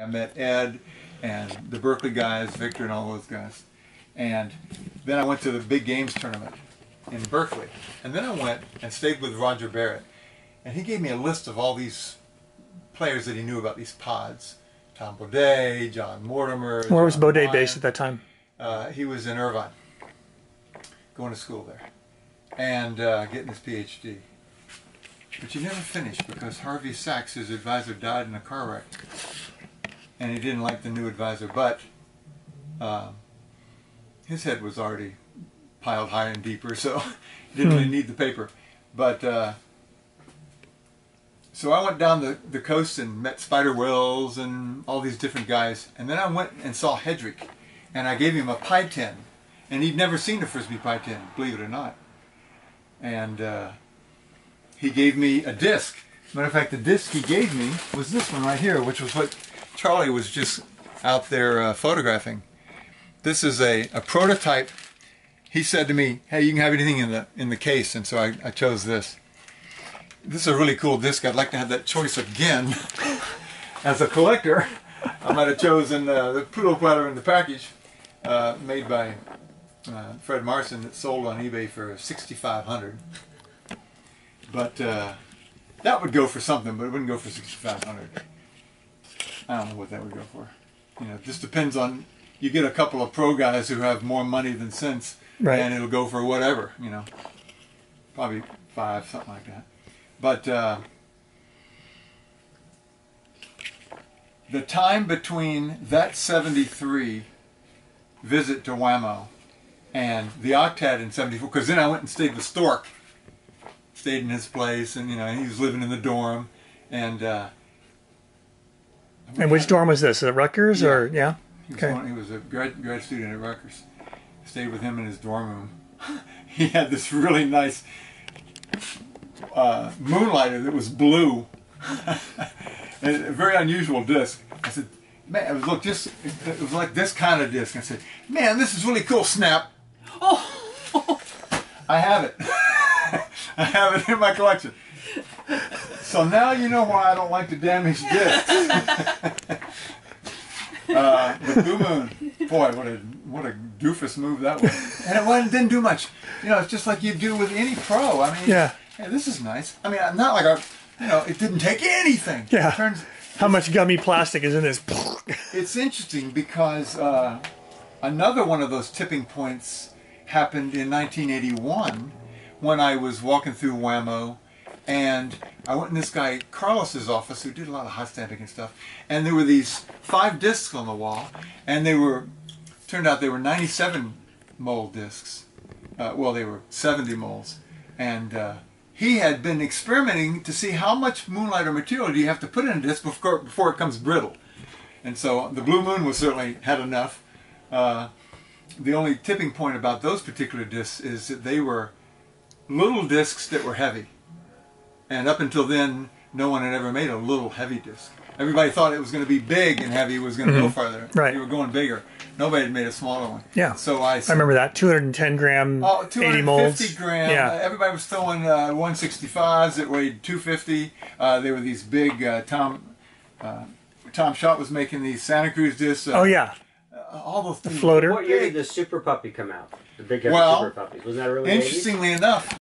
I met Ed and the Berkeley guys, Victor and all those guys. And then I went to the big games tournament in Berkeley. And then I went and stayed with Roger Barrett. And he gave me a list of all these players that he knew about these pods. Tom Bodé, John Mortimer. Where was Bodé Ryan. based at that time? He was in Irvine, going to school there, and getting his PhD. But he never finished because Harvey Sachs, his advisor, died in a car wreck. And he didn't like the new advisor, but his head was already piled higher and deeper, so he didn't really need the paper. But so I went down the coast and met Spider Wells and all these different guys, and then I went and saw Hedrick, and I gave him a pie tin, and he'd never seen a Frisbee pie tin, believe it or not. And he gave me a disc. Matter of fact, the disc he gave me was this one right here, which was what Charlie was just out there photographing. This is a prototype. He said to me, "Hey, you can have anything in the case," and so I chose this. This is a really cool disc. I'd like to have that choice again. As a collector, I might have chosen the Poodle Platter in the package, made by Fred Marson, that sold on eBay for $6,500. But that would go for something, but it wouldn't go for $6,500. I don't know what that would go for. You know, it just depends on, you get a couple of pro guys who have more money than sense, right, and it'll go for whatever, you know. Probably $5, something like that. But the time between that 73 visit to Wham-O and the Octad in 74, because then I went and stayed with Stork. Stayed in his place, and you know, he was living in the dorm, and which dorm was this? At Rutgers, yeah. or yeah? He was a grad student at Rutgers. Stayed with him in his dorm room. He had this really nice moonlighter that was blue, and a very unusual disc. I said, "Man, it was it was like this kind of disc." I said, "Man, this is really cool." Snap. Oh, I have it. I have it in my collection. So now you know why I don't like to damage discs. The Blue Moon, boy, what a doofus move that was. And it didn't do much. You know, it's just like you do with any pro. I mean, yeah. Hey, this is nice. I mean, not like you know, it didn't take anything. Yeah. How much gummy plastic is in this? It's interesting because another one of those tipping points happened in 1981. When I was walking through Wham-O, and I went in this guy Carlos's office, who did a lot of hot stamping and stuff, and there were these 5 discs on the wall, and turned out they were 97 mold discs. Well, they were 70 molds, and he had been experimenting to see how much Moonlighter material do you have to put in a disc before it comes brittle. And so the Blue Moon certainly had enough. The only tipping point about those particular discs is that they were little discs that were heavy, and up until then no one had ever made a little heavy disc. Everybody thought it was going to be big and heavy, was going to go farther. Right. They were going bigger. Nobody had made a smaller one. Yeah. So I remember that 210 gram, 80 molds. 250 gram. Yeah. Everybody was throwing 165s that weighed 250. They were these big. Tom Schott was making these Santa Cruz discs. Oh yeah. All those the floater. What year did the Super Puppy come out? The big Super Puppies. Was that early 80s? Interestingly enough,